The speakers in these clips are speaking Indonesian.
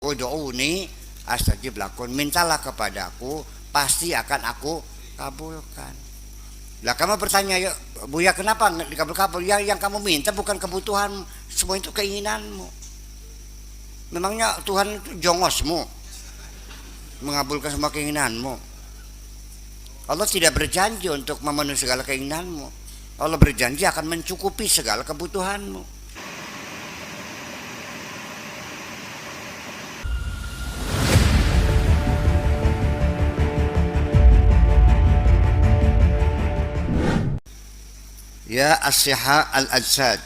Ud'uni astajib lakum, mintalah kepadaku pasti akan aku kabulkan. Lah kamu bertanya, ya Buya, kenapa nggak dikabul-kabul? Yang kamu minta bukan kebutuhan, semua itu keinginanmu. Memangnya Tuhan itu jongosmu mengabulkan semua keinginanmu? Allah tidak berjanji untuk memenuhi segala keinginanmu. Allah berjanji akan mencukupi segala kebutuhanmu. Ya as-siha al-ajsad,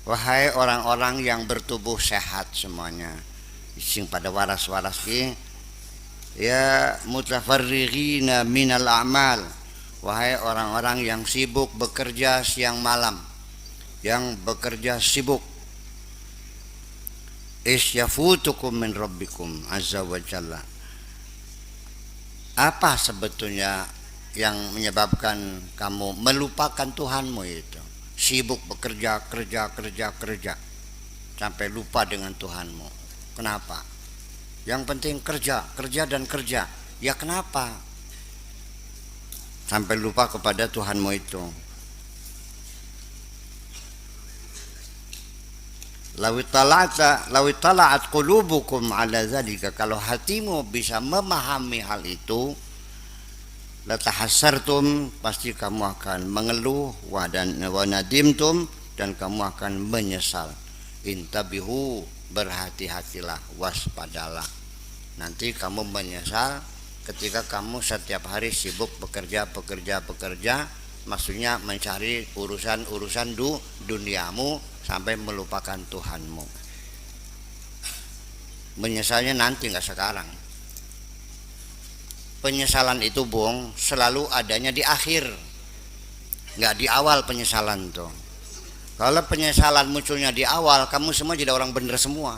wahai orang-orang yang bertubuh sehat semuanya, sing pada waras-waras ki. Ya mutafarrighina minal a'mal, wahai orang-orang yang sibuk bekerja siang malam, yang bekerja sibuk. Isyafutukum min rabbikum azza wa jalla. Apa sebetulnya yang menyebabkan kamu melupakan Tuhanmu itu? Sibuk bekerja, kerja sampai lupa dengan Tuhanmu. Kenapa? Yang penting kerja dan kerja. Ya kenapa? Sampai lupa kepada Tuhanmu itu. Lawittala'at qulubukum ala zalika, kalau hatimu bisa memahami hal itu, latahassartum, pasti kamu akan mengeluh, wa nadimtum, dan kamu akan menyesal. Intabihu, berhati-hatilah, waspadalah. Nanti kamu menyesal ketika kamu setiap hari sibuk bekerja, maksudnya mencari urusan duniamu sampai melupakan Tuhanmu. Menyesalnya nanti, nggak sekarang. Penyesalan itu Bung selalu adanya di akhir, nggak di awal penyesalan tuh. Kalau penyesalan munculnya di awal, kamu semua jadi orang bener semua.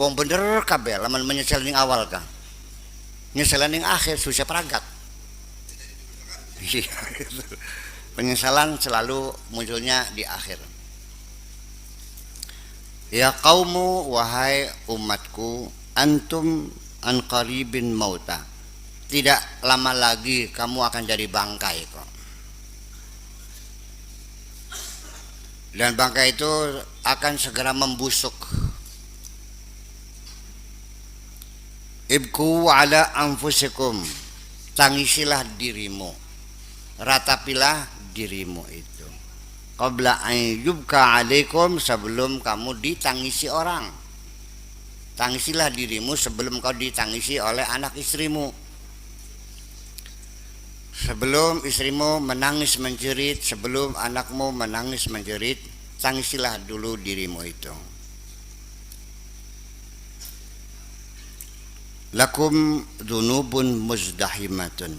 Wong bener kabeh lamun menyesal ning awal kah? Penyesalan ning akhir susah peragat. Penyesalan selalu munculnya di akhir. Ya qaumu, wahai umatku, antum an qaribin mauta, tidak lama lagi kamu akan jadi bangkai kok. Dan bangkai itu akan segera membusuk. Ibku ala anfusikum, tangisilah dirimu, ratapilah dirimu itu. Qabla an yubka alaikum, sebelum kamu ditangisi orang. Tangisilah dirimu sebelum kau ditangisi oleh anak istrimu. Sebelum istrimu menangis menjerit, sebelum anakmu menangis menjerit, tangisilah dulu dirimu itu. Lakum dzunubun muzdahimatun,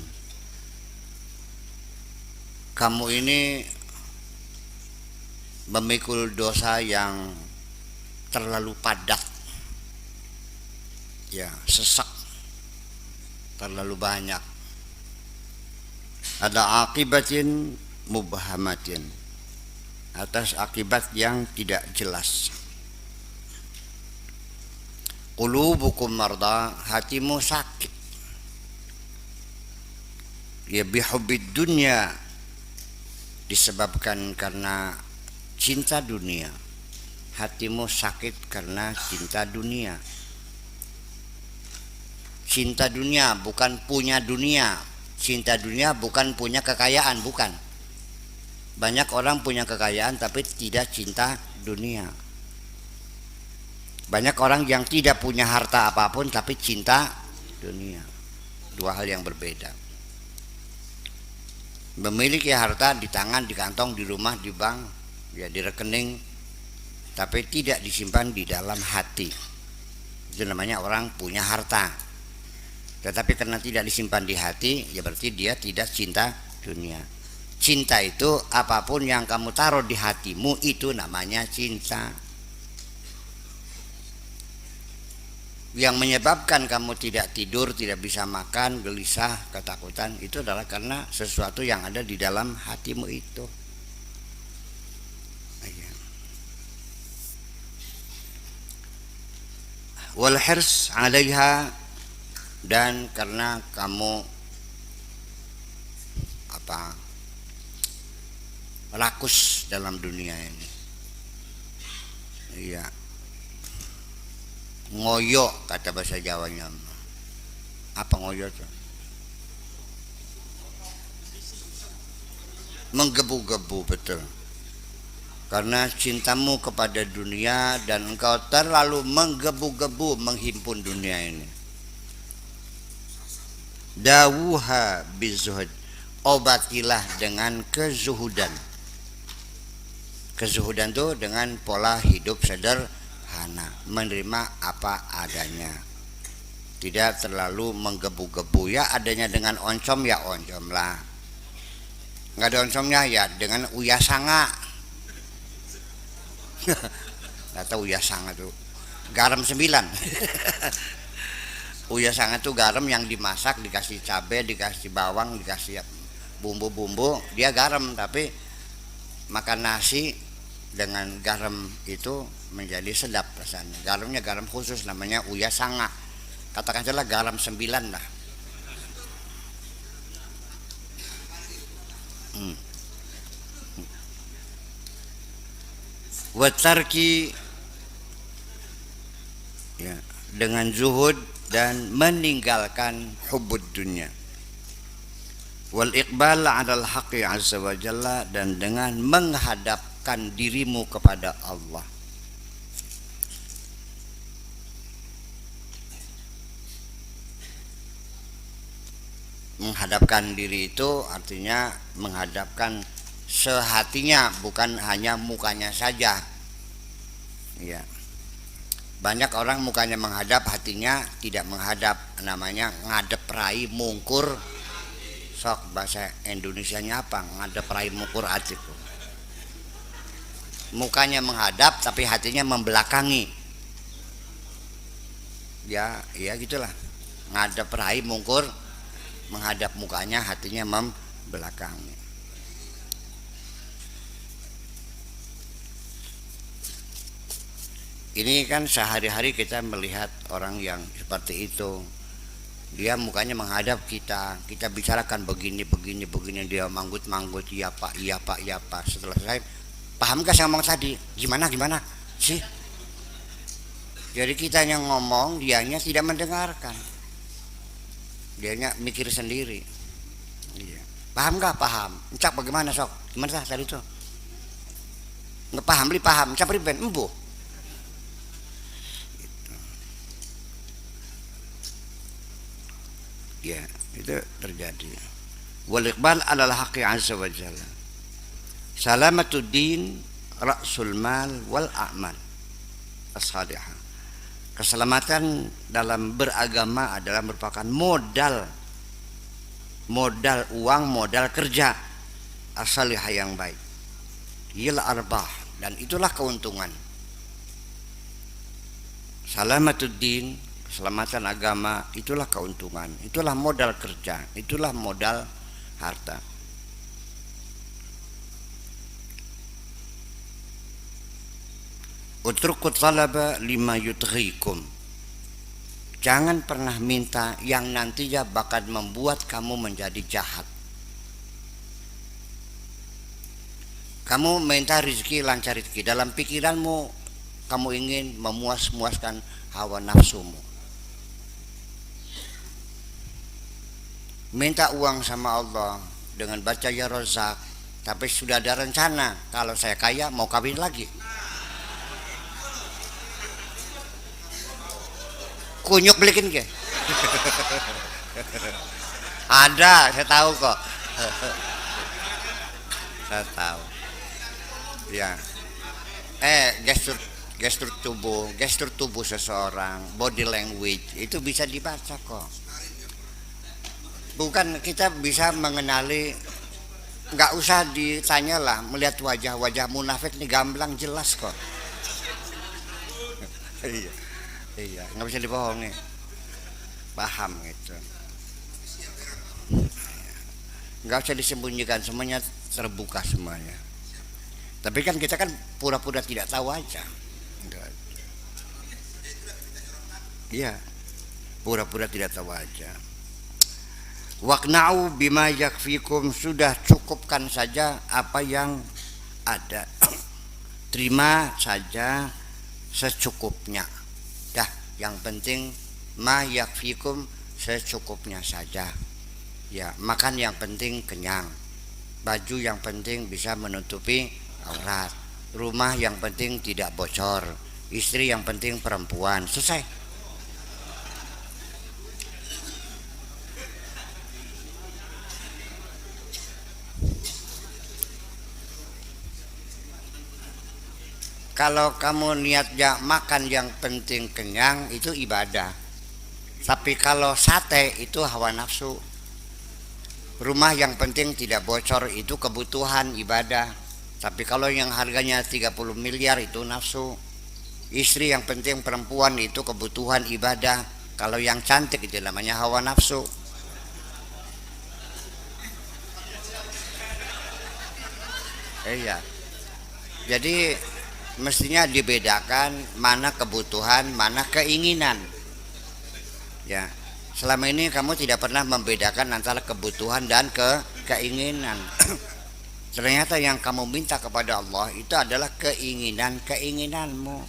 kamu ini memikul dosa yang terlalu padat, ya sesak, terlalu banyak. Ada akibatin mubhamatin, atas akibat yang tidak jelas. Qulubukum marda, hatimu sakit. Ya bihubbid dunya, disebabkan karena cinta dunia. Hatimu sakit karena cinta dunia. Cinta dunia bukan punya dunia. Cinta dunia bukan punya kekayaan, bukan. Banyak orang punya kekayaan tapi tidak cinta dunia. Banyak orang yang tidak punya harta apapun tapi cinta dunia. Dua hal yang berbeda. Memiliki harta di tangan, di kantong, di rumah, di bank, ya di rekening, tapi tidak disimpan di dalam hati. Itu namanya orang punya harta. Tetapi karena tidak disimpan di hati, ya berarti dia tidak cinta dunia. Cinta itu apapun yang kamu taruh di hatimu, itu namanya cinta. Yang menyebabkan kamu tidak tidur, tidak bisa makan, gelisah, ketakutan, itu adalah karena sesuatu yang ada di dalam hatimu itu. wal hirs 'alaiha, dan karena kamu apa rakus dalam dunia ini. Iya, ngoyo kata bahasa Jawanya. Apa ngoyo tuh? Menggebu-gebu, betul. Karena cintamu kepada dunia dan engkau terlalu menggebu-gebu menghimpun dunia ini. Dawuha bizuhud, obatilah dengan kezuhudan. Kezuhudan itu dengan pola hidup sederhana, menerima apa adanya, tidak terlalu menggebu-gebu. Ya adanya dengan oncom ya oncom lah, nggak ada oncomnya ya dengan uyasanga. Nggak tahu uyasanga tuh garam 9. Uyasanga tuh garam yang dimasak, dikasih cabai, dikasih bawang, dikasih bumbu-bumbu, dia garam. Tapi makan nasi dengan garam itu menjadi sedap rasanya. Garamnya garam khusus namanya uyasanga. Katakan saja garam 9 lah. Watarki, ya, dengan zuhud dan meninggalkan hubbud dunia. Wal iqbal 'alal haqqi 'azza wa jalla, dan dengan menghadapkan dirimu kepada Allah. Menghadapkan diri itu artinya menghadapkan sehatinya, bukan hanya mukanya saja. Ya. Banyak orang mukanya menghadap, hatinya tidak menghadap. Namanya ngadep rai mungkur. Sok bahasa Indonesianya apa? Ngadep rai mungkur atik. Mukanya menghadap tapi hatinya membelakangi. Ya gitulah. Ngadep rai mungkur, menghadap mukanya, hatinya membelakangi. Ini kan sehari-hari kita melihat orang yang seperti itu. Dia mukanya menghadap kita, kita bicarakan begini, dia manggut-manggut, iya pak. Setelah saya paham gak saya ngomong tadi? Gimana sih? Jadi kita yang ngomong, dianya tidak mendengarkan, dianya mikir sendiri. Iya. Paham gak? Paham. Encak bagaimana sok? Gimana tadi tuh? Nggak paham, beli paham. Encak priben embuh. Ya, itu terjadi. Wal iqbal 'alal haqqi 'azza wa jalla. Salamatuddin ra'sul mal wal a'mal as-salihah. Keselamatan dalam beragama adalah merupakan modal uang, modal kerja as-salihah yang baik. Yil arbah, dan itulah keuntungan. Salamatuddin, keselamatan agama, itulah keuntungan, itulah modal kerja, itulah modal harta. Utrukut talaba lima yudghikum, jangan pernah minta yang nantinya bakal membuat kamu menjadi jahat. Kamu minta rezeki, lancar rezeki, dalam pikiranmu kamu ingin memuaskan hawa nafsumu. Minta uang sama Allah dengan baca ya Razak, tapi sudah ada rencana, kalau saya kaya mau kawin lagi. Kunyuk belikin ke? Ada, saya tahu kok. Saya tahu. Ya. Gestur tubuh seseorang, body language itu bisa dibaca kok. Bukan kita bisa mengenali, nggak usah ditanyalah, melihat wajah munafik ini gamblang jelas kok. Iya, nggak bisa dibohongi, paham gitu. Nggak usah disembunyikan, semuanya terbuka semuanya. Tapi kan kita kan pura-pura tidak tahu aja. Ya, pura-pura tidak tahu aja. Waqna'u bima yakfikum, sudah cukupkan saja apa yang ada. Terima saja secukupnya. Dah, yang penting ma yakfikum, secukupnya saja. Ya, makan yang penting kenyang. Baju yang penting bisa menutupi aurat. Rumah yang penting tidak bocor. Istri yang penting perempuan. Selesai. Kalau kamu niatnya makan yang penting kenyang, itu ibadah. Tapi kalau sate itu hawa nafsu. Rumah yang penting tidak bocor itu kebutuhan ibadah. Tapi kalau yang harganya 30 miliar itu nafsu. Istri yang penting perempuan itu kebutuhan ibadah. Kalau yang cantik itu namanya hawa nafsu. Iya. Jadi mestinya dibedakan mana kebutuhan, mana keinginan. Ya. Selama ini kamu tidak pernah membedakan antara kebutuhan dan keinginan. Ternyata yang kamu minta kepada Allah itu adalah keinginanmu.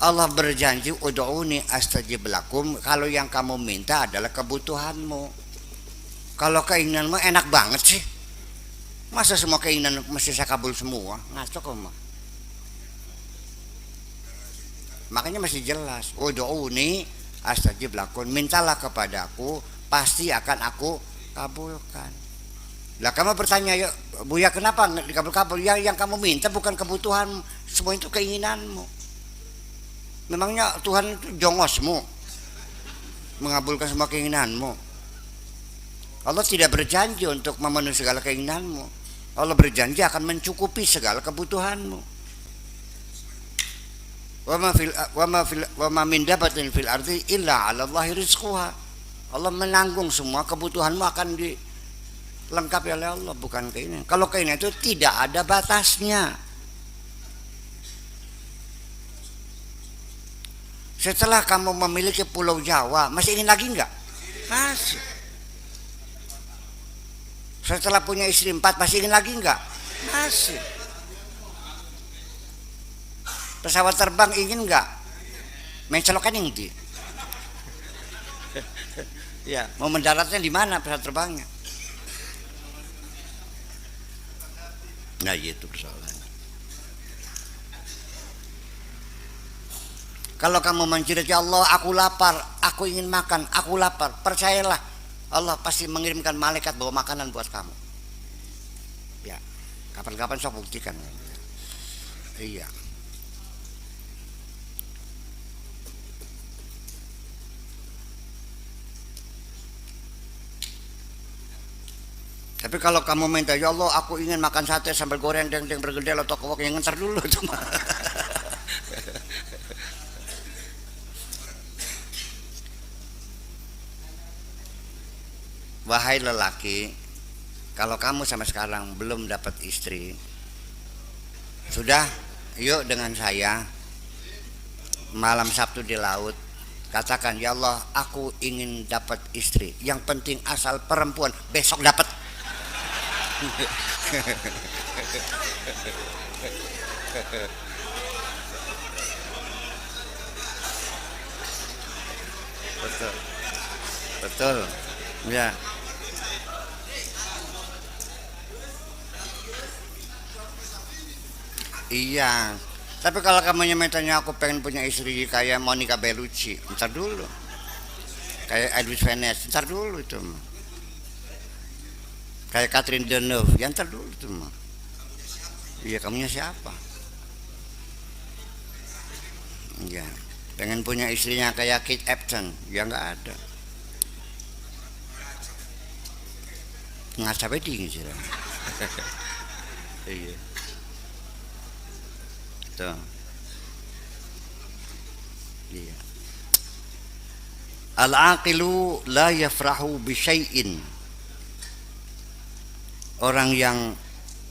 Allah berjanji ud'uni astajib lakum, kalau yang kamu minta adalah kebutuhanmu. Kalau keinginanmu enak banget sih. Masa semua keinginan mesti saya kabul semua? Ngaco kamu. Makanya masih jelas, ud'uni astajib lakum, mintalah kepadaku, pasti akan aku kabulkan. Lah kamu bertanya, ya Buya kenapa nggak dikabul-kabul? Ya yang kamu minta bukan kebutuhan, semua itu keinginanmu. Memangnya Tuhan itu jongosmu mengabulkan semua keinginanmu? Allah tidak berjanji untuk memenuhi segala keinginanmu. Allah berjanji akan mencukupi segala kebutuhanmu. Wa ma min dabatin fil ardi illa 'ala Allahi rizquha. Allah menanggung semua kebutuhanmu akan dilengkapi oleh Allah, bukan keinginan. Kalau keinginan itu tidak ada batasnya. Setelah kamu memiliki Pulau Jawa, masih ingin lagi enggak? Masih. Setelah punya istri 4, masih ingin lagi enggak? Masih. Pesawat terbang ingin enggak? Main celokan yang di. Ya, mau mendaratnya di mana pesawat terbangnya? Nah, itu persoalannya. Kalau kamu menciri Allah, aku lapar, aku ingin makan, aku lapar, percayalah Allah pasti mengirimkan malaikat bawa makanan buat kamu. Ya, kapan-kapan sok buktikan. Iya. Tapi kalau kamu minta, ya Allah aku ingin makan sate sambal goreng dendeng bergedel atau kewok, yang ntar dulu cuma. Wahai lelaki, kalau kamu sampai sekarang belum dapat istri, sudah yuk dengan saya malam Sabtu di laut, katakan ya Allah aku ingin dapat istri, yang penting asal perempuan, besok dapat. Betul, betul, ya. Iya. Tapi kalau kamu mintanya aku pengen punya istri kayak Monica Bellucci, ntar dulu. Kayak Edwin Venice, ntar dulu itu. Kayak Catherine Deneuve, yang ntar dulu itu mah. Iya, kamunya siapa? Iya. Pengen punya istrinya kayak Kate Upton, ya nggak ada. Nggak sampai dingin sih. Iya. Tuh. Iya. Al-aqilu la yafrahu bi syai'in. Orang yang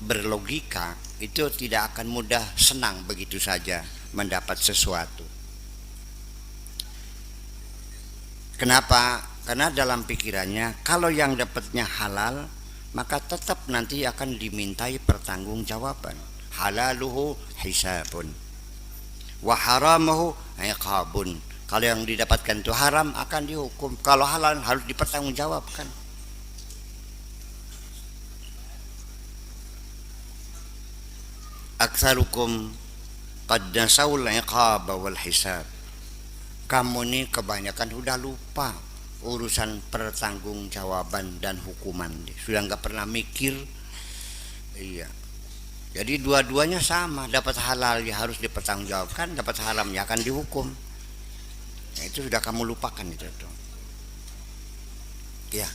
berlogika itu tidak akan mudah senang begitu saja mendapat sesuatu. Kenapa? Karena dalam pikirannya kalau yang dapatnya halal maka tetap nanti akan dimintai pertanggungjawaban. Halaluhu hisabun wa haramahu iqabun. Kalau yang didapatkan itu haram akan dihukum, kalau halal harus dipertanggungjawabkan. Aktsarukum qad nasaul iqaba wal hisab. Kamu nih kebanyakan udah lupa urusan pertanggungjawaban dan hukuman, sudah nggak pernah mikir. Iya, jadi dua-duanya sama, dapat halal ya harus dipertanggungjawabkan, dapat haram ya akan dihukum. Nah, itu sudah kamu lupakan itu tuh. Ya.